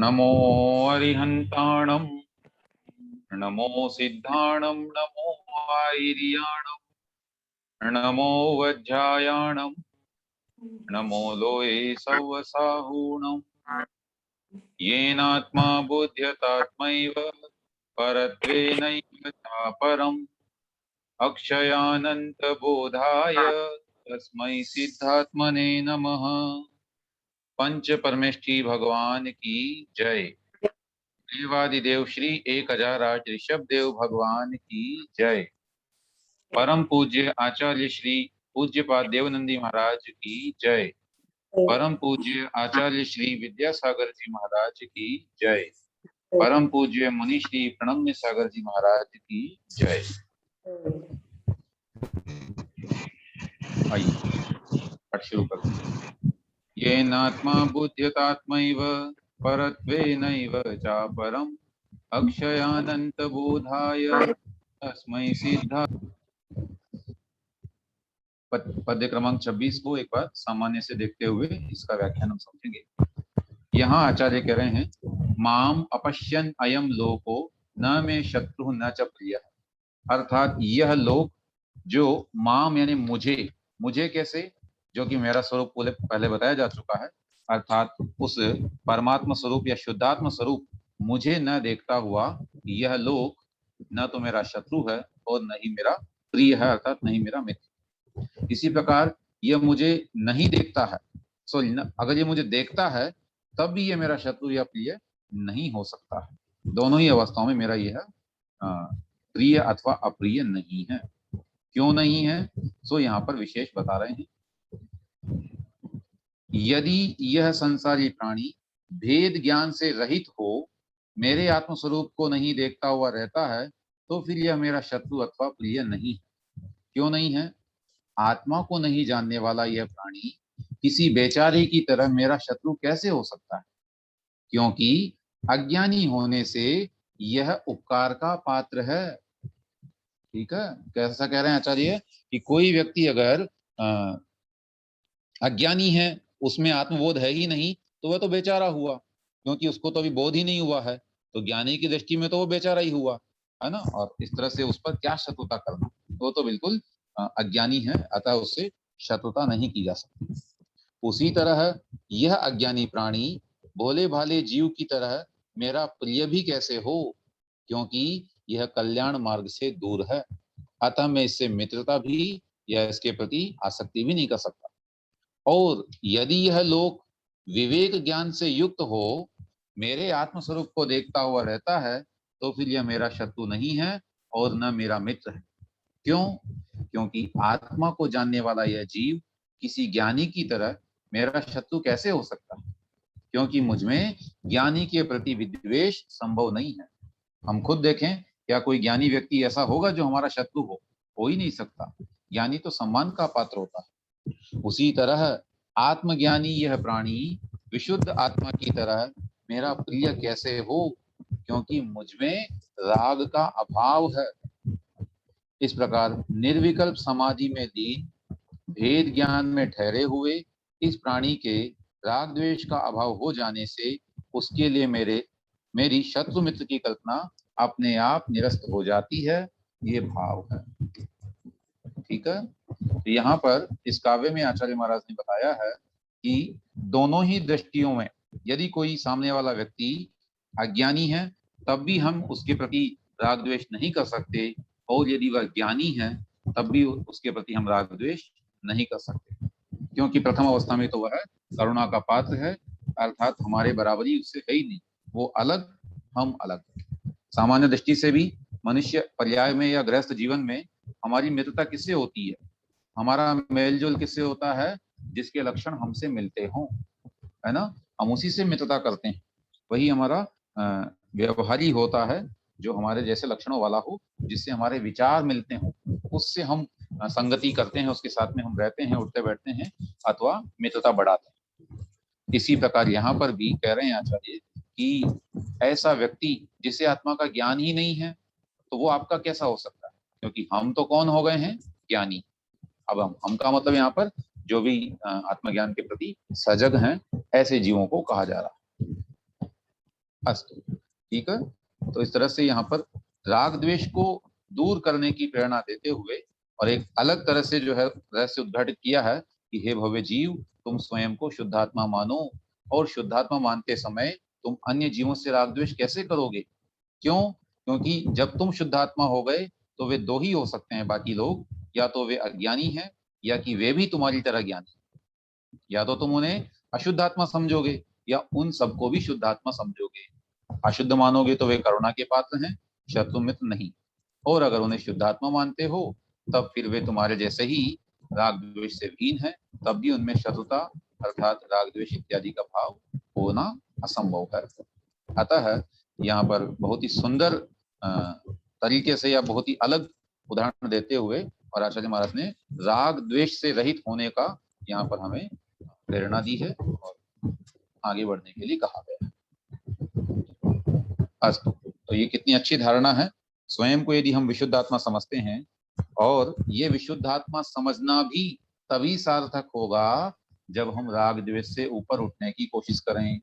नमो अरिहन्ताणं नमो सिद्धाणं नमो आयर्याणं नमो वज्रायाणं नमो लोये सवसाहूणं येनात्मा बुध्यतात्मैव परत्वेनैव चापरम् अक्षयानन्तबोधाय तस्मै सिद्धात्मने नमः। पंच परमेष्ठी भगवान की जय। देवादिदेव श्री 1008 ऋषभ देव भगवान की जय। परम पूज्य आचार्य श्री पूज्यपाद देवनंदी महाराज की जय। परम पूज्य आचार्य श्री विद्यासागर जी महाराज की जय। परम पूज्य मुनि श्री प्रणम्य सागर जी महाराज की जय। आइए पाठ शुरू करते हैं। येनात्मा बुध्यतात्मैव परत्वेनैव चापरम् अक्षयानन्तबोधाय तस्मै सिद्धा। पद्य क्रमांक 26 को एक बार सामान्य से देखते हुए इसका व्याख्यान हम समझेंगे। यहाँ आचार्य कह रहे हैं, माम अपश्यन अयम लोको न में शत्रु न च प्रिय। अर्थात यह लोक जो माम यानी मुझे, मुझे कैसे, जो कि मेरा स्वरूप पहले बताया जा चुका है, अर्थात उस परमात्मा स्वरूप या शुद्धात्मा स्वरूप मुझे न देखता हुआ यह लोक न तो मेरा शत्रु है और न ही मेरा प्रिय है, अर्थात नहीं मेरा मित्र। इसी प्रकार यह मुझे नहीं देखता है, अगर ये मुझे देखता है तब भी ये मेरा शत्रु या प्रिय नहीं हो सकता है। दोनों ही अवस्थाओं में मेरा यह प्रिय अथवा अप्रिय नहीं है। क्यों नहीं है, सो यहाँ पर विशेष बता रहे हैं। यदि यह संसारी प्राणी भेद ज्ञान से रहित हो, मेरे आत्मस्वरूप को नहीं देखता हुआ रहता है, तो फिर यह मेरा शत्रु अथवा प्रिय नहीं है। क्यों नहीं है? आत्मा को नहीं जानने वाला यह प्राणी किसी बेचारे की तरह मेरा शत्रु कैसे हो सकता है? क्योंकि अज्ञानी होने से यह उपकार का पात्र है। ठीक है, कैसा कह रहे हैं आचार्य कि कोई व्यक्ति अगर अज्ञानी है, उसमें आत्मबोध है ही नहीं, तो वह तो बेचारा हुआ, क्योंकि उसको तो अभी बोध ही नहीं हुआ है। तो ज्ञानी की दृष्टि में तो वो बेचारा ही हुआ है ना। और इस तरह से उस पर क्या शत्रुता करना, तो बिल्कुल अज्ञानी है, अतः उससे शत्रुता नहीं की जा सकती। उसी तरह यह अज्ञानी प्राणी भोले भाले जीव की तरह मेरा प्रिय भी कैसे हो, क्योंकि यह कल्याण मार्ग से दूर है। अतः मैं इससे मित्रता भी या इसके प्रति आसक्ति भी नहीं कर सकता। और यदि यह लोक विवेक ज्ञान से युक्त हो, मेरे आत्मस्वरूप को देखता हुआ रहता है, तो फिर यह मेरा शत्रु नहीं है और न मेरा मित्र है। क्यों? क्योंकि आत्मा को जानने वाला यह जीव किसी ज्ञानी की तरह मेरा शत्रु कैसे हो सकता है? क्योंकि मुझमें ज्ञानी के प्रति विद्वेष संभव नहीं है। हम खुद देखें, क्या कोई ज्ञानी व्यक्ति ऐसा होगा जो हमारा शत्रु हो ही नहीं सकता। ज्ञानी तो सम्मान का पात्र होता है। उसी तरह आत्मज्ञानी यह प्राणी विशुद्ध आत्मा की तरह मेरा प्रिय कैसे हो, क्योंकि मुझमें राग का अभाव है। इस प्रकार निर्विकल्प समाधि में लीन भेद ज्ञान में ठहरे हुए इस प्राणी के राग द्वेष का अभाव हो जाने से उसके लिए मेरी शत्रु मित्र की कल्पना अपने आप निरस्त हो जाती है। ये भाव है। ठीक है, तो यहाँ पर इस काव्य में आचार्य महाराज ने बताया है कि दोनों ही दृष्टियों में यदि कोई सामने वाला व्यक्ति अज्ञानी है, तब भी हम उसके प्रति राग द्वेष नहीं कर सकते, और यदि वह ज्ञानी है तब भी उसके प्रति हम राग द्वेष नहीं कर सकते, क्योंकि प्रथम अवस्था में तो वह करुणा का पात्र है, अर्थात हमारे बराबरी उससे है ही नहीं। वो अलग, हम अलग। सामान्य दृष्टि से भी मनुष्य पर्याय में या गृहस्थ जीवन में हमारी मित्रता किससे होती है? हमारा मेलजोल किससे होता है? जिसके लक्षण हमसे मिलते हों, है ना, हम उसी से मित्रता करते हैं। वही हमारा व्यवहारी होता है, जो हमारे जैसे लक्षणों वाला हो, जिससे हमारे विचार मिलते हों, उससे हम संगति करते हैं, उसके साथ में हम रहते हैं, उठते बैठते हैं अथवा मित्रता बढ़ाते हैं। इसी प्रकार यहाँ पर भी कह रहे हैं आचार्य कि ऐसा व्यक्ति जिसे आत्मा का ज्ञान ही नहीं है, तो वो आपका कैसा हो सकता है? क्योंकि हम तो कौन हो गए हैं? ज्ञानी। अब हम का मतलब यहाँ पर जो भी आत्मज्ञान के प्रति सजग हैं, ऐसे जीवों को कहा जा रहा है। अस्तु, ठीक है। तो इस तरह से यहाँ पर राग द्वेष को दूर करने की प्रेरणा देते हुए और एक अलग तरह से जो है रहस्य उद्घाटित किया है कि हे भव्य जीव, तुम स्वयं को शुद्धात्मा मानो, और शुद्धात्मा मानते समय तुम अन्य जीवों से राग द्वेष कैसे करोगे? क्यों? क्योंकि जब तुम शुद्धात्मा हो गए तो वे दो ही हो सकते हैं बाकी लोग, या तो वे अज्ञानी हैं या कि वे भी तुम्हारी तरह ज्ञानी। या तो तुम उन्हें अशुद्ध आत्मा समझोगे या उन सबको भी शुद्ध आत्मा समझोगे। अशुद्ध मानोगे तो वे करुणा के पात्र हैं, शत्रु मित्र नहीं। और अगर उन्हें शुद्ध आत्मा मानते हो तब फिर वे तुम्हारे जैसे ही राग द्वेष से हीन है, तब भी उनमें शत्रुता अर्थात राग द्वेष इत्यादि का भाव होना असंभव है। अतः यहाँ पर बहुत ही सुंदर तरीके से या बहुत ही अलग उदाहरण देते हुए और आचार्य महाराज ने राग द्वेष से रहित होने का यहाँ पर हमें प्रेरणा दी है और आगे बढ़ने के लिए कहा गया है। अस्तु, तो ये कितनी अच्छी धारणा है। स्वयं को यदि हम विशुद्ध आत्मा समझते हैं, और ये विशुद्ध आत्मा समझना भी तभी सार्थक होगा जब हम राग द्वेष से ऊपर उठने की कोशिश करें।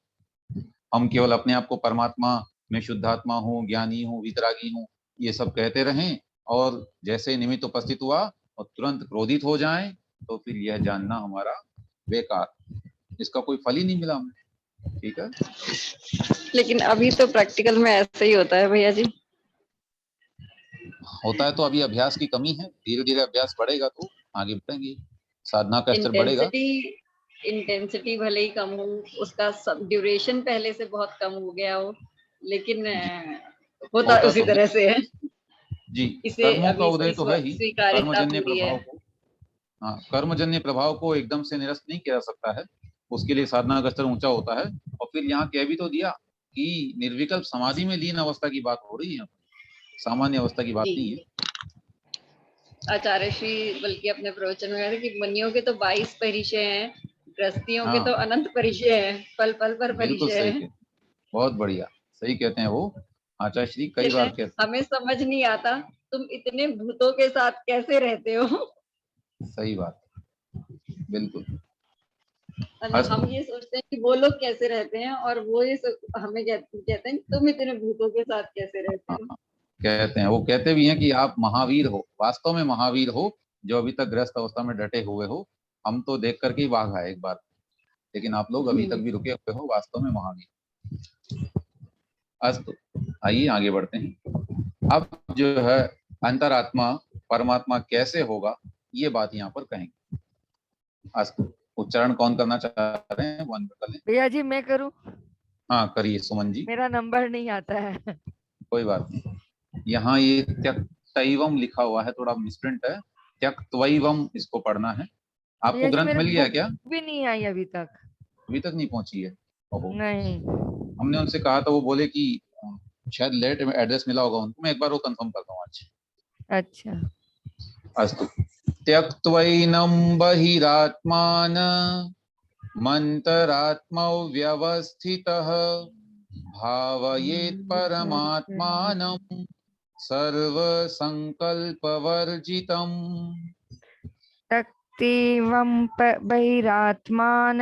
हम केवल अपने आप को परमात्मा में शुद्धात्मा हूँ, ज्ञानी हूँ, वितरागी हूँ, ये सब कहते रहें और जैसे निमित्त उपस्थित हुआ और तुरंत क्रोधित हो जाएं, तो फिर यह जानना हमारा बेकार, इसका कोई फल ही नहीं मिला हमें। ठीक है, लेकिन अभी तो प्रैक्टिकल में ऐसा ही होता है भैया जी। होता है तो अभी अभ्यास की कमी है, धीरे धीरे अभ्यास बढ़ेगा तो आगे बढ़ेंगे, साधना का स्तर बढ़ेगा। इंटेंसिटी भले ही कम हो, उसका ड्यूरेशन पहले से बहुत कम हो गया हो, लेकिन होता उसी तरह से है जी। इसे कर्मों का अभी उदय तो है ही, स्वीकार्यता कर्मजन्य पूरी है। प्रभाव को, हाँ, कर्मजन्य प्रभाव को एकदम से निरस्त नहीं किया जा सकता है, उसके लिए साधना का स्तर ऊंचा होता है। और फिर यहाँ कह भी तो दिया कि निर्विकल्प समाधि में लीन अवस्था की बात हो रही है, सामान्य अवस्था की बात नहीं है। आचार्य श्री बल्कि अपने प्रवचन में कहते कि मुनियों के तो 22 परिचय हैं, गृहस्थियों के तो अनंत परिचय हैं, पल पल पर परिचय है। बहुत बढ़िया, सही कहते हैं वो आचार्य श्री, कई बार कहते हैं हमें समझ नहीं आता तुम इतने भूतों के साथ कैसे रहते हो। सही बात, बिल्कुल। हम ये सोचते हैं कि वो लोग कैसे रहते हैं और वो ये हमें कहते हैं तुम इतने भूतों के साथ कैसे रहते हो। कहते हैं, वो कहते भी हैं कि आप महावीर हो, वास्तव में महावीर हो, जो अभी तक गृहस्थ अवस्था में डटे हुए हो। हम तो देख करके ही भाग आए एक बार, लेकिन आप लोग अभी तक भी रुके हुए हो, वास्तव में महावीर। अस्तु, आइए आगे बढ़ते हैं। अब जो है अंतरात्मा परमात्मा कैसे होगा, ये बात यहाँ पर कहेंगे। अस्तु, उच्चारण कौन करना चाह रहे हैं वो कर लें। भैया जी मैं करूं? हाँ करिए सुमन जी। मेरा नंबर नहीं आता है। कोई बात नहीं, यहाँ ये त्यक्तैवम लिखा हुआ है, थोड़ा मिसप्रिंट है, त्यक्तवैवम इसको पढ़ना है। आपको ग्रंथ मिल गया क्या? भी नहीं आई अभी तक। अभी तक नहीं पहुंची है? ओहो, नहीं। हमने उनसे कहा था, वो बोले कि शायद लेट एड्रेस मिला होगा उनको, मैं एक बार वो कंफर्म करता हूँ आज। अच्छा। अस्तु, त्यक्त्वैनं बहिरात्मान मन्तरात्मव्यवस्थितः भावयेत् परमात्मानं सर्वसंकल्पवर्जितम्। त्यक्त्वैनं बहिरात्मान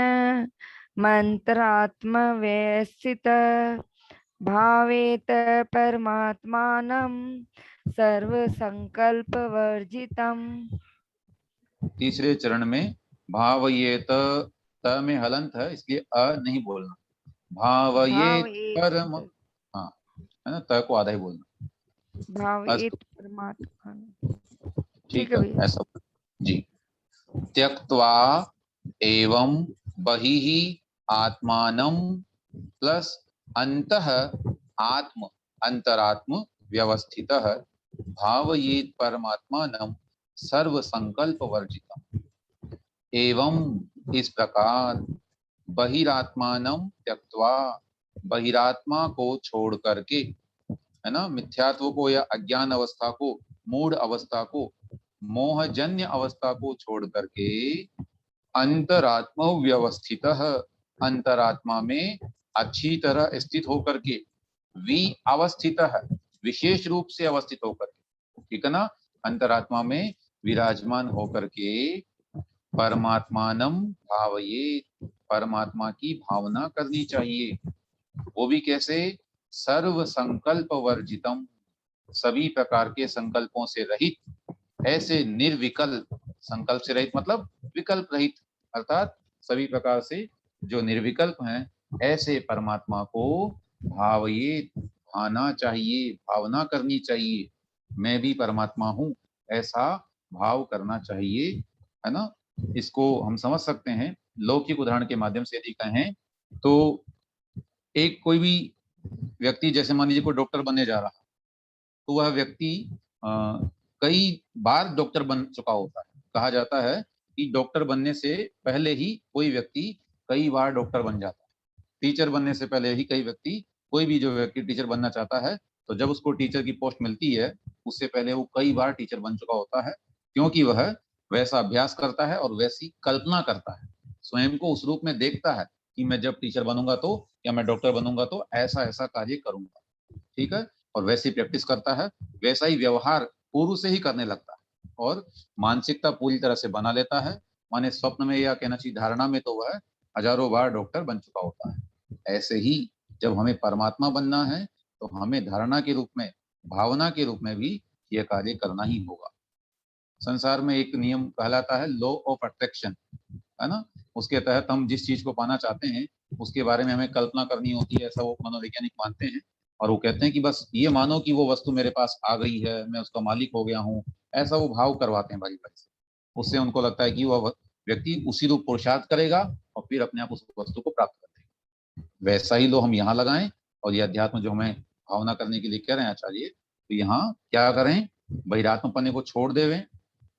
मन्त्रात्मव्यवस्थितः भावयेत् परमात्मानं सर्वसंकल्पवर्जितम्। तीसरे चरण में भावयेत, त में हलंत है इसलिए अ नहीं बोलना, भावयेत परम, हाँ है ना, त को आधा ही बोलना, भावयेत परमात्मा। ठीक है ऐसा जी। त्यक्त्वा एवं बहिः आत्मानं प्लस अंतः आत्म अंतरात्म व्यवस्थितः भावयेत् परमात्मानं सर्व संकल्प वर्जितम्। एवं इस प्रकार बहिरात्मानं त्यक्त्वा, बहिरात्मा को छोड़ करके, है ना, मिथ्यात्व को या अज्ञान अवस्था को, मूढ़ अवस्था को, मोहजन्य अवस्था को छोड़ करके अंतरात्मा व्यवस्थित, अंतरात्मा में अच्छी तरह स्थित होकर के, अवस्थित है विशेष रूप से अवस्थित होकर के, ठीक है ना, अंतरात्मा में विराजमान होकर के परमात्मानम भावये, परमात्मा की भावना करनी चाहिए। वो भी कैसे? सर्व संकल्प वर्जितम, सभी प्रकार के संकल्पों से रहित, ऐसे निर्विकल्प, संकल्प से रहित मतलब विकल्प रहित, अर्थात सभी प्रकार से जो निर्विकल्प हैं, ऐसे परमात्मा को भावये, भाना चाहिए, भावना करनी चाहिए, मैं भी परमात्मा हूँ, ऐसा भाव करना चाहिए, है ना। इसको हम समझ सकते हैं लौकिक उदाहरण के माध्यम से यदि कहें तो, एक कोई भी व्यक्ति जैसे मान लीजिए कोई डॉक्टर बनने जा रहा, तो वह व्यक्ति कई बार डॉक्टर बन चुका होता है। कहा जाता है कि डॉक्टर बनने से पहले ही कोई व्यक्ति कई बार डॉक्टर बन जाता है। टीचर बनने से पहले ही कई व्यक्ति, कोई भी जो व्यक्ति टीचर बनना चाहता है, तो जब उसको टीचर की पोस्ट मिलती है, उससे पहले वो कई बार टीचर बन चुका होता है, क्योंकि वह वैसा अभ्यास करता है और वैसी कल्पना करता है, स्वयं को उस रूप में देखता है कि मैं जब टीचर बनूंगा तो, या मैं डॉक्टर बनूंगा तो ऐसा ऐसा कार्य करूंगा, ठीक है। और वैसी प्रैक्टिस करता है, वैसा ही व्यवहार पूर्व से ही करने लगता है, और मानसिकता पूरी तरह से बना लेता है। माने स्वप्न में या कहना चाहिए धारणा में तो वह हजारों बार डॉक्टर बन चुका होता है। ऐसे ही जब हमें परमात्मा बनना है, तो हमें धारणा के रूप में, भावना के रूप में भी यह कार्य करना ही होगा। संसार में एक नियम कहलाता है लॉ ऑफ अट्रैक्शन, है ना। उसके तहत हम जिस चीज को पाना चाहते हैं उसके बारे में हमें कल्पना करनी होती है, ऐसा वो मनोवैज्ञानिक मानते हैं। और वो कहते हैं कि बस ये मानो कि वो वस्तु मेरे पास आ गई है, मैं उसका मालिक हो गया हूँ, ऐसा वो भाव करवाते हैं बारी बारी से। उससे उनको लगता है कि वह व्यक्ति उसी रूप पुरुषार्थ करेगा और फिर अपने आप उस वस्तु को प्राप्त कर देगा। वैसा ही लो हम यहाँ लगाएं, और ये अध्यात्म जो हमें भावना करने के लिए कह रहे हैं आचार्य, तो यहाँ क्या करें, बहिरात्मपने को छोड़ देवें,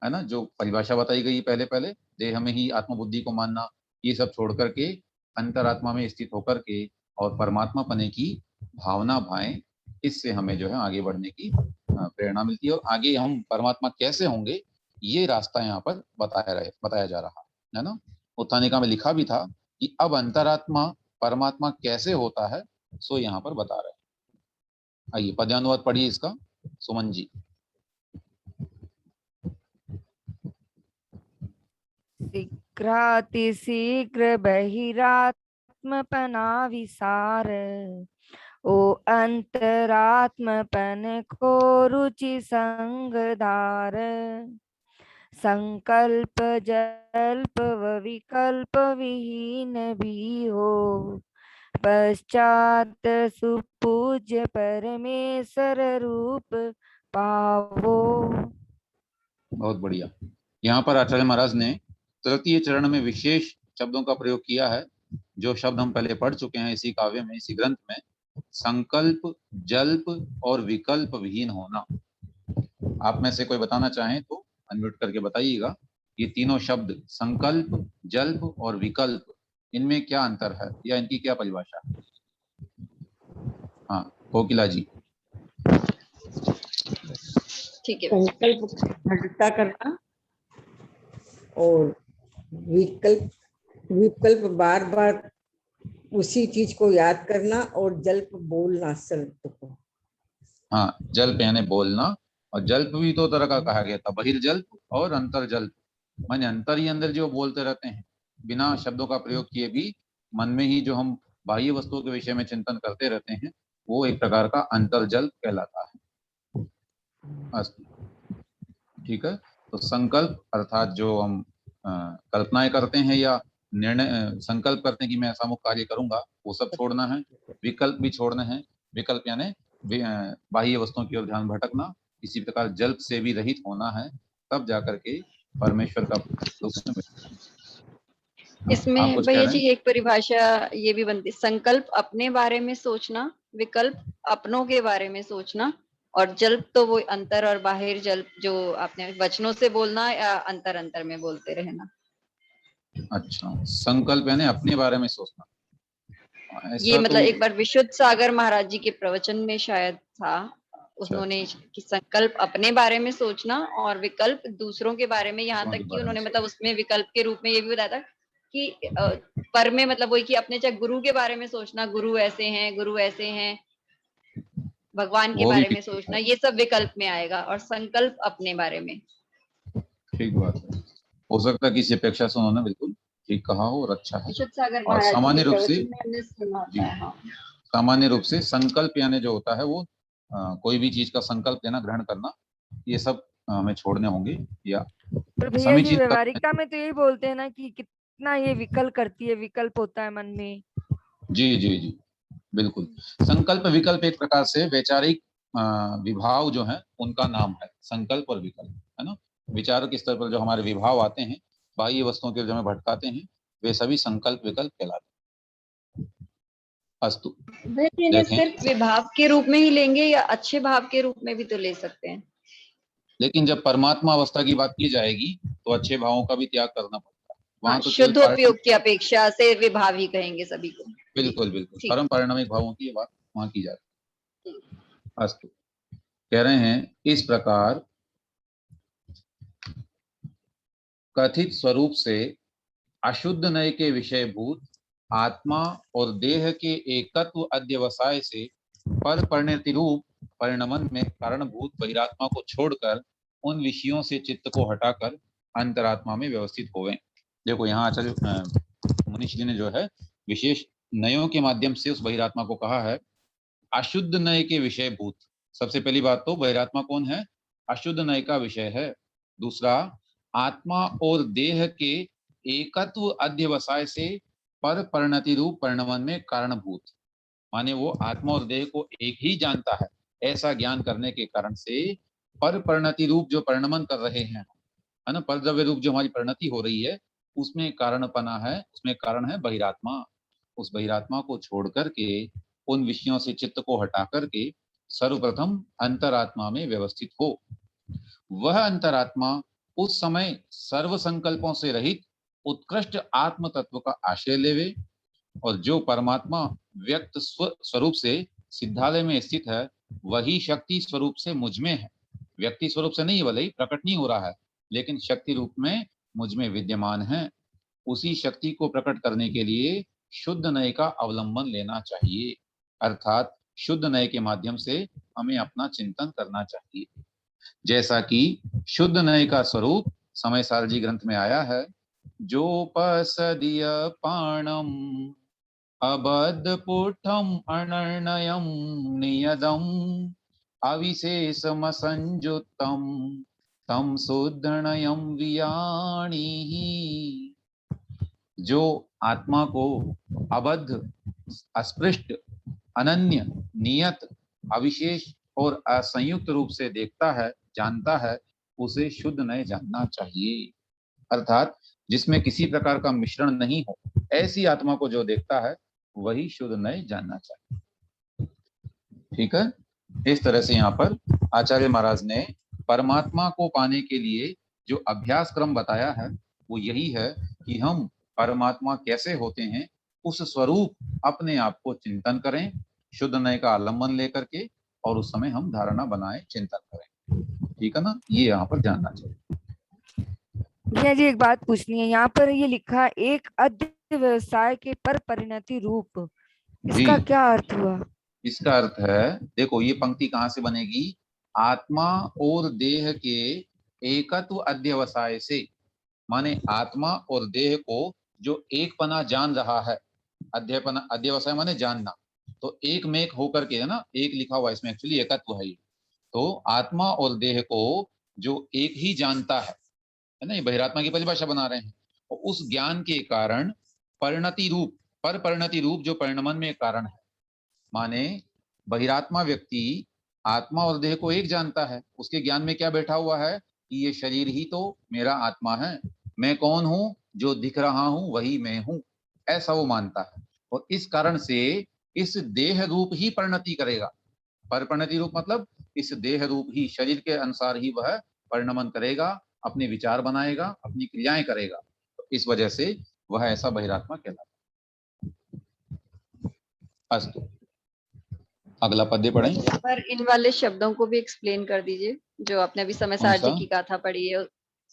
है ना, जो परिभाषा बताई गई पहले पहले, देह में ही आत्मबुद्धि को मानना, ये सब छोड़ करके अंतरात्मा में स्थित होकर के और परमात्मा पने की भावना भाएं। इससे हमें जो है आगे बढ़ने की प्रेरणा मिलती है, और आगे हम परमात्मा कैसे होंगे ये रास्ता यहाँ पर बताया जा रहा है ना। उत्थानिका में लिखा भी था कि अब अंतरात्मा परमात्मा कैसे होता है, सो यहाँ पर बता रहे हैं। आइए पद्यानुवाद पढ़िए इसका, सुमन जी। शीघ्रातिशीघ्र बहिरात्मपना विसार, ओ अंतरात्मपन को रुचि संगदार, संकल्प जल्प व विकल्प विहीन भी हो, पश्चात सुपूज्य परमेश्वर रूप पावो। बहुत बढ़िया। यहाँ पर आचार्य महाराज ने तृतीय चरण में विशेष शब्दों का प्रयोग किया है, जो शब्द हम पहले पढ़ चुके हैं इसी काव्य में, इसी ग्रंथ में। संकल्प, जल्प और विकल्प विहीन होना। आप में से कोई बताना चाहें तो अनम्यूट करके बताइएगा, ये तीनों शब्द संकल्प, जल्प और विकल्प, इनमें क्या अंतर है या इनकी क्या परिभाषा है? हाँ कोकिला जी। ठीक है। संकल्प दृढ़ता करना, और विकल्प विकल्प बार बार उसी चीज को याद करना, और जल्प बोलना शब्द को। हाँ, जल्प यानी बोलना, और जल्प भी दो तरह का कहा गया था, बहिर्जल्प और अंतर्जल्प। माने अंतर ही अंदर जो बोलते रहते हैं बिना शब्दों का प्रयोग किए भी, मन में ही जो हम बाह्य वस्तुओं के विषय में चिंतन करते रहते हैं, वो एक प्रकार का अंतर्जल्प कहलाता है। अस्तु, ठीक है। तो संकल्प अर्थात जो हम कल्पनाएं करते हैं या निर्णय संकल्प करते हैं कि मैं ऐसा मुख्य कार्य करूंगा, वो सब छोड़ना है। विकल्प भी छोड़ना है, विकल्प यानी बाह्य वस्तुओं की ओर ध्यान भटकना। इसी प्रकार जल्प से भी रहित होना है, तब जाकर के परमेश्वर का इसमें भैया जी एक परिभाषा ये भी बनती, संकल्प अपने बारे में सोचना, विकल्प अपनों के बारे में सोचना, और जल्प तो वो अंतर और बाहिर जल्प जो आपने वचनों से बोलना या अंतर अंतर में बोलते रहना। अच्छा, संकल्प यानी अपने बारे में सोचना। ये मतलब एक बार विशुद्ध सागर महाराज जी के प्रवचन में शायद था, उन्होंने कि संकल्प अपने बारे में सोचना और विकल्प दूसरों के बारे में, यहाँ तक कि उन्होंने मतलब उसमें विकल्प के रूप में ये भी बताया था कि पर में मतलब वही कि अपने चाहे गुरु के बारे में सोचना, गुरु ऐसे हैं, गुरु ऐसे हैं, भगवान के बारे में सोचना, ये सब विकल्प में आएगा, और संकल्प अपने बारे में। ठीक बात है, हो सकता है कि इस अपेक्षा से उन्होंने बिल्कुल ठीक कहा हो और अच्छा है। विशुद्ध सागर और सामान्य रूप से सामान्य रूप से संकल्प यानी जो होता है वो कोई भी चीज का संकल्प लेना, ग्रहण करना, ये सब हमें छोड़ने होंगे। या पर भैया जी समीचित व्यवहारिकता में तो यही बोलते हैं ना कि कितना ये विकल्प करती है, विकल्प होता है मन में। जी जी जी बिल्कुल। संकल्प विकल्प एक प्रकार से वैचारिक विभाव जो है उनका नाम है, संकल्प और विकल्प, है ना। विचार के स्तर पर जो हमारे विभाव आते हैं, बाह्य वस्तुओं के जो हमें भटकाते हैं, वे सभी संकल्प विकल्प कहलाते हैं। अस्तु, वैसे इन्हें देखें, सिर्फ विभाव के रूप में ही लेंगे या अच्छे भाव के रूप में भी तो ले सकते हैं? लेकिन जब परमात्मा अवस्था की बात की जाएगी तो अच्छे भावों का भी त्याग करना पड़ता है। वहां हाँ, तो केवल शुद्धोपयोग की अपेक्षा से विभाव ही कहेंगे सभी को। बिल्कुल बिल्कुल ठीक। परम पारिणामिक भावों की बात वहां की जाती है। अस्तु, कह रहे हैं इस प्रकार कथित स्वरूप से अशुद्ध नय के विषयभूत आत्मा और देह के एकत्व अध्यवसाय से पर परिणति रूप परिणमन में कारणभूत बहिरात्मा को छोड़कर उन विषयों से चित्त को हटाकर अंतरात्मा में व्यवस्थित होवें। देखो यहाँ आचार्य मनीष जी ने जो है विशेष नयों के माध्यम से उस बहिरात्मा को कहा है अशुद्ध नय के विषयभूत। सबसे पहली बात तो बहिरात्मा कौन है? अशुद्ध नय का विषय है। दूसरा, आत्मा और देह के एकत्व अध्यवसाय से पर परिणति रूप परिणमन में कारणभूत, माने वो आत्मा और देह को एक ही जानता है, ऐसा ज्ञान करने के कारण से पर परिणति रूप जो परिणमन कर रहे हैं, है ना, परद्रव्य रूप जो हमारी परिणति हो रही है, उसमें कारणपना है, उसमें कारण है बहिरात्मा। उस बहिरात्मा को छोड़ करके उन विषयों से चित्त को हटा करके सर्वप्रथम अंतरात्मा में व्यवस्थित हो। वह अंतरात्मा उस समय सर्व संकल्पों से रहित उत्कृष्ट आत्म तत्व का आश्रय लेवे, और जो परमात्मा व्यक्त स्वरूप से सिद्धालय में स्थित है, वही शक्ति स्वरूप से मुझ में है। व्यक्ति स्वरूप से नहीं, भले ही प्रकट नहीं हो रहा है, लेकिन शक्ति रूप में मुझ में विद्यमान है। उसी शक्ति को प्रकट करने के लिए शुद्ध नय का अवलंबन लेना चाहिए, अर्थात शुद्ध नय के माध्यम से हमें अपना चिंतन करना चाहिए। जैसा कि शुद्ध नय का स्वरूप समय सारजी ग्रंथ में आया है, जो पसदीय पाणम अबद्ध पुठम अनर्णयम नियदम अविशेषम संयुक्तम तम शुद्धनयम वियाणी। जो आत्मा को अबद्ध, अस्पृष्ट, अनन्य, नियत, अविशेष और असंयुक्त रूप से देखता है, जानता है, उसे शुद्ध नय जानना चाहिए। अर्थात जिसमें किसी प्रकार का मिश्रण नहीं हो, ऐसी आत्मा को जो देखता है वही शुद्ध नय जानना चाहिए। ठीक है। इस तरह से यहाँ पर आचार्य महाराज ने परमात्मा को पाने के लिए जो अभ्यास क्रम बताया है वो यही है कि हम परमात्मा कैसे होते हैं उस स्वरूप अपने आप को चिंतन करें, शुद्ध नय का आलम्बन लेकर के, और उस समय हम धारणा बनाए चिंतन करें। ठीक है ना, ये यहाँ पर जानना चाहिए। भैया जी एक बात पूछनी है, यहाँ पर ये लिखा एक अद्य व्यवसाय के पर परिणति रूप, इसका क्या अर्थ हुआ? इसका अर्थ है, देखो ये पंक्ति कहाँ से बनेगी? आत्मा और देह के एकत्व अध्यवसाय से, माने आत्मा और देह को जो एक पना जान रहा है, अध्यपना, अध्यवसाय माने जानना, तो एक में एक होकर के, है ना, एक लिखा हुआ इसमें, एक्चुअली एकत्व है ये। तो आत्मा और देह को जो एक ही जानता है ना, ये बहिरात्मा की परिभाषा बना रहे हैं, और उस ज्ञान के कारण परिणति रूप, पर परिणति रूप जो परिणमन में कारण है, माने बहिरात्मा व्यक्ति आत्मा और देह को एक जानता है, उसके ज्ञान में क्या बैठा हुआ है कि ये शरीर ही तो मेरा आत्मा है, मैं कौन हूं, जो दिख रहा हूं वही मैं हूं, ऐसा वो मानता है। और इस कारण से इस देह रूप ही परिणति करेगा। पर परिणति रूप मतलब इस देह रूप ही, शरीर के अनुसार ही वह परिणमन करेगा, अपने विचार बनाएगा, अपनी क्रियाएं करेगा। तो इस वजह से वह ऐसा बहिरात्मा कहलाता है। अस्तु, अगला पद्य पढ़ें। पर इन वाले शब्दों को भी एक्सप्लेन कर दीजिए, जो आपने अभी समय सार जी की गाथा पढ़ी है,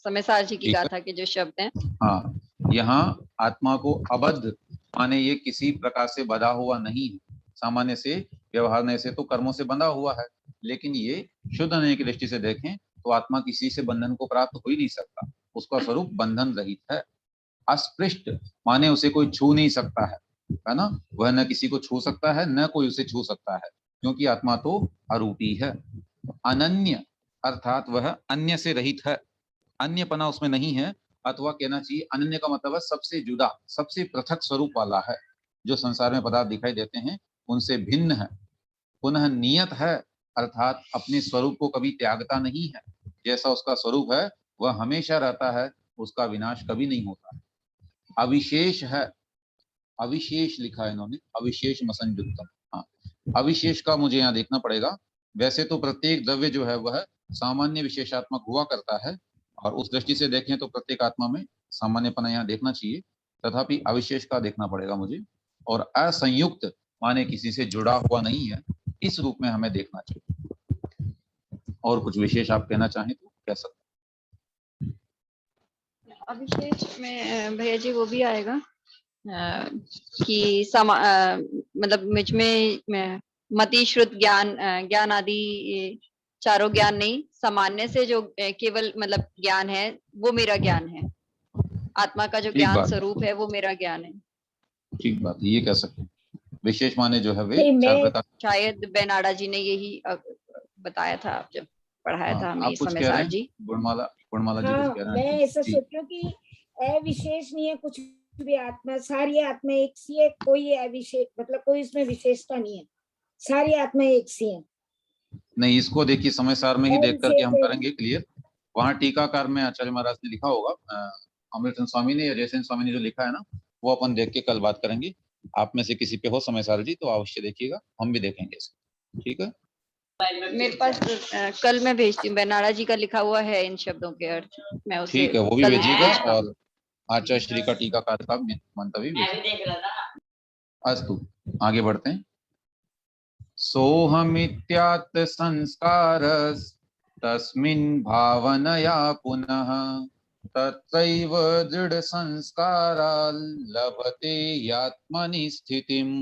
समय सार जी की गाथा के जो शब्द हैं। हाँ, यहाँ आत्मा को अबद्ध माने ये किसी प्रकार से बंधा हुआ नहीं है, सामान्य से व्यवहार से तो कर्मों से बंधा हुआ है, लेकिन ये शुद्ध नय की दृष्टि से देखें तो आत्मा किसी से बंधन को प्राप्त हो ही नहीं सकता, उसका स्वरूप बंधन रहित है। अस्पृष्ट माने उसे कोई छू नहीं सकता है, है ना। वह न किसी को छू सकता है, न कोई उसे छू सकता है, क्योंकि आत्मा तो अरूपी है। अनन्य अर्थात वह अन्य से रहित है, अन्यपना उसमें नहीं है, अथवा कहना चाहिए अनन्य का मतलब है सबसे जुदा, सबसे पृथक स्वरूप वाला है। जो संसार में पदार्थ दिखाई देते हैं उनसे भिन्न है। पुनः नियत है अर्थात अपने स्वरूप को कभी त्यागता नहीं है, जैसा उसका स्वरूप है वह हमेशा रहता है, उसका विनाश कभी नहीं होता है। अविशेष है, अविशेष लिखा है इन्होंने, अविशेष मसंजुक्तम। हाँ, अविशेष का मुझे यहाँ देखना पड़ेगा। वैसे तो प्रत्येक द्रव्य जो है वह सामान्य विशेषात्मक हुआ करता है, और उस दृष्टि से देखें तो प्रत्येक आत्मा में सामान्यपना यहाँ देखना चाहिए, तथापि अविशेष का देखना पड़ेगा मुझे। और असंयुक्त माने किसी से जुड़ा हुआ नहीं है, इस रूप में हमें देखना चाहिए। और कुछ विशेष आप कहना चाहें तो कह सकते। अभिशेष में भैया जी वो भी आएगा कि मतलब मुझ में मति श्रुत ज्ञान ज्ञान आदि चारों ज्ञान नहीं, सामान्य से जो केवल मतलब ज्ञान है वो मेरा ज्ञान है। आत्मा का जो ज्ञान स्वरूप है वो मेरा ज्ञान है। ठीक बात, ये कह सकते हैं। विशेष माने जो है वे चार प्रकार। शायद बेनाडा जी ने यही बताया था जब पढ़ाया था हमें इस समय सार जी। गुणमाला जी कुछ कह रहे हैं। मैं ऐसा सोचूं कि अविशेष नहीं है कुछ भी, आत्मा सारी आत्मा एक सी है, कोई अविशेष मतलब कोई इसमें विशेषता नहीं है, सारी आत्मा एक सी है। नहीं, इसको देखिए समय सार में ही देख करके हम करेंगे क्लियर। वहाँ टीकाकार में आचार्य महाराज ने लिखा होगा, अमृतचंद स्वामी ने या जयसेन स्वामी ने जो लिखा है ना, वो अपन देख के कल बात करेंगे। आप में से किसी पे हो समय सार जी तो अवश्य देखिएगा, हम भी देखेंगे इसे, ठीक है। मेरे पास कल मैं भेजती हूँ, बेनाडा जी का लिखा हुआ है इन शब्दों के अर्थ, मैं उसे ठीक है, वो भी भेजिएगा। और आचार्य श्री का टीकाकार का मंतव्य भेजिएगा। अस्तु, आगे बढ़ते हैं। सोहमित्यात् संस्कारस् तस्मिन् भावनया पुनः तत्रैव दृढ़ संस्कारा लभते यात्मनि स्थितिम्।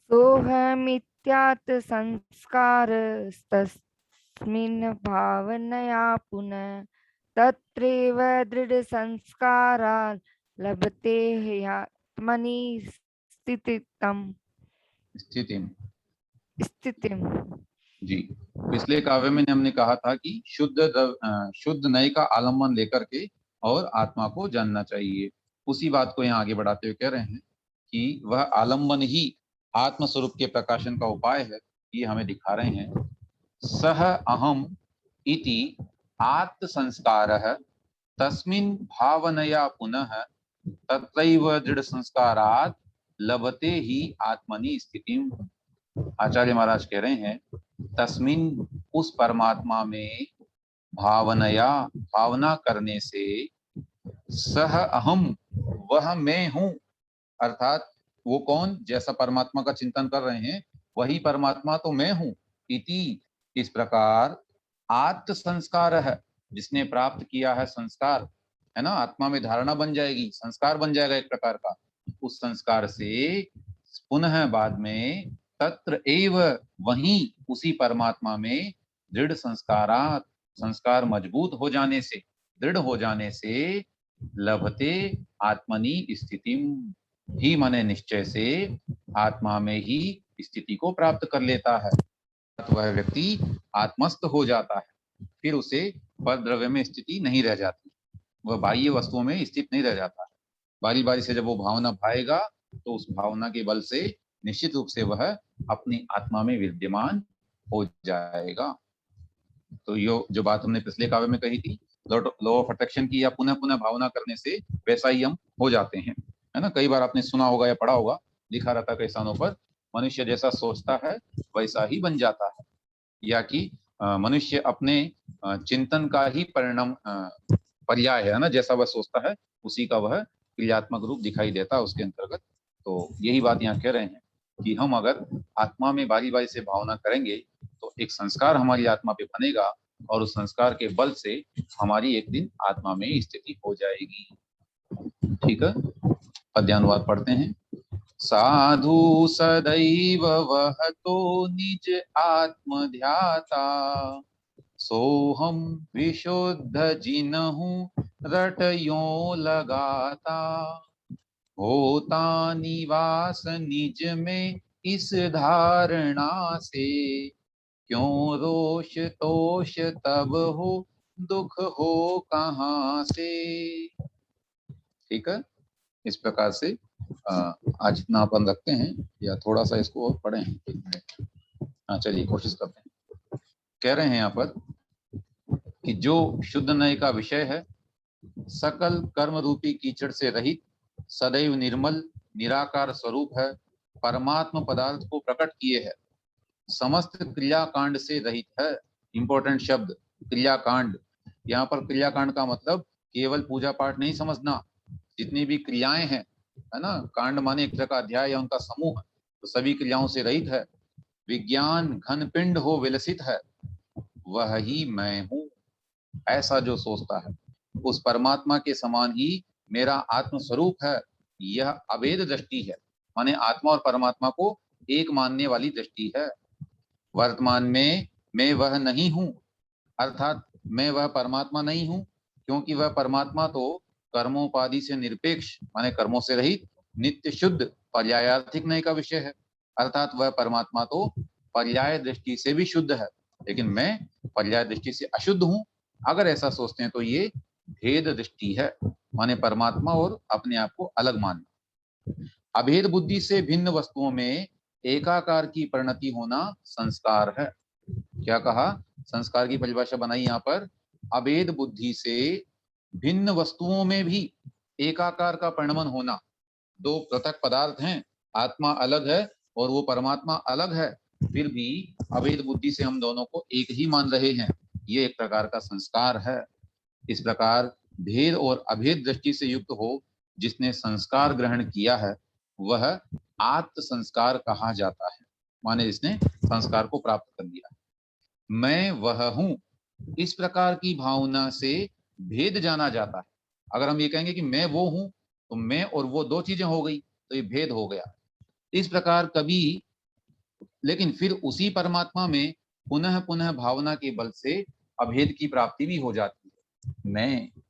सोहमित्यात् संस्कारस्तस्मिन् भावनया पुनः तत्रैव दृढ़ संस्कारा लभते यात्मनि स्थितिम्। जी, पिछले काव्य में हमने कहा था कि शुद्ध नय का आलम्बन लेकर के और आत्मा को जानना चाहिए। उसी बात को यहाँ आगे बढ़ाते हुए कह रहे हैं कि वह आलम्बन ही आत्म स्वरूप के प्रकाशन का उपाय है। ये हमें दिखा रहे हैं। सह अहम इति आत्म संस्कारः तस्मिन् भावनया पुनः तत्रैव दृढ़ संस्कारात् लभते ही आत्मनि स्थितिम्। आचार्य महाराज कह रहे हैं तस्मिन उस परमात्मा में भावनया भावना करने से सह अहम वह मैं हूं, अर्थात वो कौन, जैसा परमात्मा का चिंतन कर रहे हैं वही परमात्मा तो मैं हूं। इति इस प्रकार आत्म संस्कार है, जिसने प्राप्त किया है संस्कार, है ना, आत्मा में धारणा बन जाएगी, संस्कार बन जाएगा एक प्रकार का। उस संस्कार से पुनः बाद में तत्र एव वहीं उसी परमात्मा में दृढ़ संस्कारात् संस्कार मजबूत हो जाने से, दृढ़ हो जाने से लभते आत्मनि स्थितिम ही माने निश्चय से आत्मा में ही स्थिति को प्राप्त कर लेता है। वह व्यक्ति आत्मस्थ हो जाता है, फिर उसे पर द्रव्य में स्थिति नहीं रह जाती, वह बाह्य वस्तुओं में स्थित नहीं रह जाता। बारी बारी से जब वो भावना भाएगा तो उस भावना के बल से निश्चित रूप से वह अपनी आत्मा में विद्यमान हो जाएगा। तो यो जो बात हमने पिछले काव्य में कही थी, लॉ ऑफ अट्रैक्शन की, या पुनः पुनः भावना करने से वैसा ही हम हो जाते हैं, है ना। कई बार आपने सुना होगा या पढ़ा होगा, लिखा रहता है कई स्थानों पर, मनुष्य जैसा सोचता है वैसा ही बन जाता है, या कि मनुष्य अपने चिंतन का ही परिणाम पर्याय है ना, जैसा वह सोचता है उसी का वह क्रियात्मक रूप दिखाई देता है उसके अंतर्गत। तो यही बात यहाँ कह रहे हैं कि हम अगर आत्मा में बारी बारी से भावना करेंगे तो एक संस्कार हमारी आत्मा पे बनेगा, और उस संस्कार के बल से हमारी एक दिन आत्मा में स्थिति हो जाएगी। ठीक है, पद्यानुवाद पढ़ते हैं। साधु सदैव वह तो निज आत्म ध्याता, सोहम विशुद्ध जिनहु रटयों लगाता। होता निवास निज में इस धारणा से, क्यों रोष तोष तब हो दुख हो कहाँ से। ठीक है, इस प्रकार से आज इतना अपन रखते हैं, या थोड़ा सा इसको और पढ़ें 1 मिनट। हाँ चलिए कोशिश करते हैं। कह रहे हैं यहाँ पर कि जो शुद्ध नय का विषय है, सकल कर्म रूपी कीचड़ से रहित, सदैव निर्मल निराकार स्वरूप है, परमात्मा पदार्थ को प्रकट किए है, समस्त क्रियाकांड से रहित है। इंपॉर्टेंट शब्द क्रियाकांड। यहाँ पर क्रियाकांड का मतलब केवल पूजा पाठ नहीं समझना, जितनी भी क्रियाएं हैं, है ना, कांड माने एक तरह का अध्याय या उनका समूह, तो सभी क्रियाओं से रहित है। विज्ञान घन पिंड हो विलसित है, वह ही मैं हूँ, ऐसा जो सोचता है, उस परमात्मा के समान ही मेरा आत्म स्वरूप है। यह अभेद दृष्टि है, माने आत्मा और परमात्मा को एक मानने वाली दृष्टि है। वर्तमान में मैं वह नहीं हूँ, अर्थात मैं वह परमात्मा नहीं हूँ, क्योंकि वह परमात्मा तो कर्मोपाधि से निरपेक्ष, माने कर्मों से रहित, नित्य शुद्ध पर्यायार्थिक नय का विषय है। अर्थात वह परमात्मा तो पर्याय दृष्टि से भी शुद्ध है, लेकिन मैं पर्याय दृष्टि से अशुद्ध हूँ। अगर ऐसा सोचते हैं तो ये भेद दृष्टि है, माने परमात्मा और अपने आप को अलग मानना। अभेद बुद्धि से भिन्न वस्तुओं में एकाकार की परिणति होना संस्कार है। क्या कहा? संस्कार की परिभाषा बनाई यहाँ पर, अभेद बुद्धि से भिन्न वस्तुओं में भी एकाकार का परिणमन होना। दो पृथक पदार्थ हैं, आत्मा अलग है और वो परमात्मा अलग है, फिर भी अभेद बुद्धि से हम दोनों को एक ही मान रहे हैं, ये एक प्रकार का संस्कार है। इस प्रकार भेद और अभेद दृष्टि से युक्त हो जिसने संस्कार ग्रहण किया है, वह आत्म संस्कार कहा जाता है, माने जिसने संस्कार को प्राप्त कर लिया। मैं वह हूं, इस प्रकार की भावना से भेद जाना जाता है। अगर हम ये कहेंगे कि मैं वो हूं, तो मैं और वो दो चीजें हो गई, तो ये भेद हो गया। इस प्रकार कभी, लेकिन फिर उसी परमात्मा में पुनः पुनः भावना के बल से अभेद की प्राप्ति भी हो जाती है।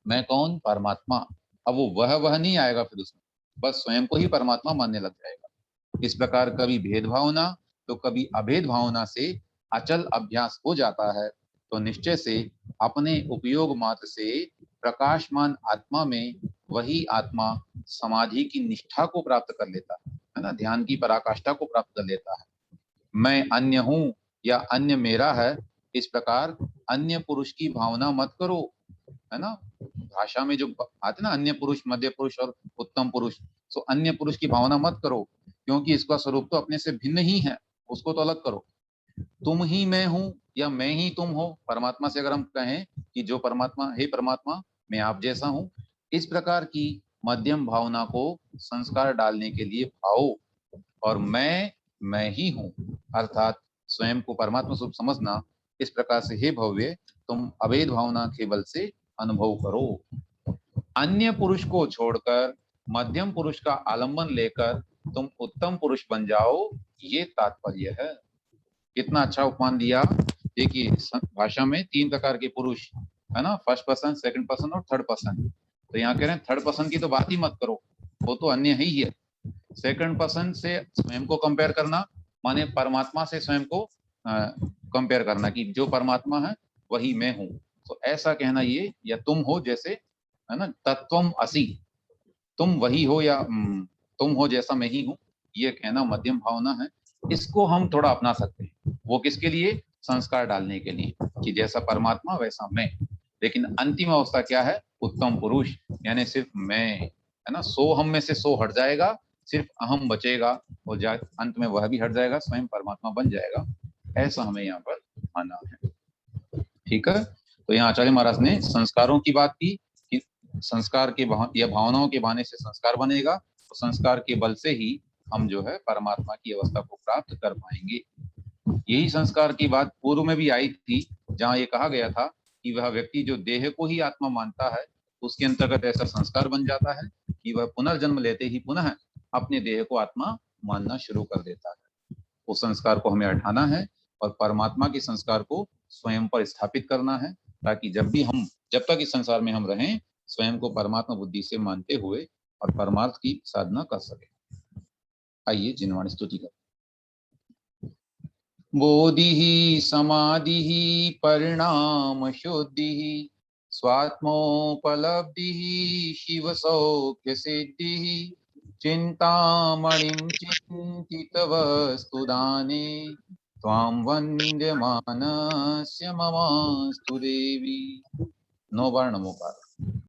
मैं कौन? परमात्मा। अब वो वह नहीं आएगा फिर उसमें, बस स्वयं को ही परमात्मा मानने लग जाएगा। इस प्रकार कभी भेद भावना तो कभी अभेद भावना से अचल अभ्यास हो जाता है, तो निश्चय से अपने उपयोग मात्र से प्रकाशमान आत्मा में वही आत्मा समाधि की निष्ठा को प्राप्त कर लेता है ना, ध्यान की पराकाष्ठा को प्राप्त कर लेता है। मैं अन्य हूँ या अन्य मेरा है, इस प्रकार अन्य पुरुष की भावना मत करो, है ना। भाषा में जो आते ना, अन्य पुरुष, मध्य पुरुष और उत्तम पुरुष, तो अन्य पुरुष की भावना मत करो, क्योंकि इसका स्वरूप तो अपने से भिन्न ही है, उसको तो अलग करो। तुम ही मैं हूँ या मैं ही तुम हो, परमात्मा से अगर हम कहें कि जो परमात्मा, हे परमात्मा मैं आप जैसा हूँ, इस प्रकार की मध्यम भावना को संस्कार डालने के लिए भाव, और मैं ही हूँ अर्थात स्वयं को परमात्मा स्वरूप समझना। इस प्रकार से हे भव्य, तुम अभेद भावना के बल से अनुभव करो। अन्य पुरुष को छोड़कर मध्यम पुरुष का आलंबन लेकर तुम उत्तम पुरुष बन जाओ, ये तात्पर्य है। कितना अच्छा उपमान दिया। देखिए भाषा में 3 प्रकार के पुरुष है ना, फर्स्ट पर्सन, सेकंड पर्सन और थर्ड पर्सन। तो यहाँ कह रहे हैं थर्ड पर्सन की तो बात ही मत करो, वो तो अन्य ही है। सेकंड पर्सन से स्वयं को कंपेयर करना, माने परमात्मा से स्वयं को कंपेयर करना कि जो परमात्मा है वही मैं हूँ, तो ऐसा कहना ये, या तुम हो जैसे, है ना, तत्वम असि, तुम वही हो या तुम हो जैसा मैं ही हूँ, ये कहना मध्यम भावना है। इसको हम थोड़ा अपना सकते हैं। वो किसके लिए? संस्कार डालने के लिए कि जैसा परमात्मा वैसा मैं। लेकिन अंतिम अवस्था क्या है? उत्तम पुरुष, यानी सिर्फ मैं, है ना, सो हम में से सो हट जाएगा, सिर्फ अहम बचेगा और अंत में वह भी हट जाएगा, स्वयं परमात्मा बन जाएगा। ऐसा हमें यहाँ पर मानना है। ठीक है, तो यहाँ आचार्य महाराज ने संस्कारों की बात की कि संस्कार के या भावनाओं के बहाने से संस्कार बनेगा, तो संस्कार के बल से ही हम जो है परमात्मा की अवस्था को प्राप्त कर पाएंगे। यही संस्कार की बात पूर्व में भी आई थी, जहाँ ये कहा गया था कि वह व्यक्ति जो देह को ही आत्मा मानता है, उसके अंतर्गत ऐसा संस्कार बन जाता है कि वह पुनर्जन्म लेते ही पुनः अपने देह को आत्मा मानना शुरू कर देता है। उस संस्कार को हमें हटाना है और परमात्मा के संस्कार को स्वयं पर स्थापित करना है, ताकि जब तक इस संसार में हम रहें, स्वयं को परमात्मा बुद्धि से मानते हुए और परमार्थ की साधना कर सके। आइए जिनवाणी स्तुति कर। बोधि समाधि परिणाम शुद्धि स्वात्मोपलब्धि शिव सौख्य सिद्धि चिंतामणिं चिंतित वस्तुदाने त्वां वन्द्यमानस्य ममास्तु देवी। 9 बार नमोकार।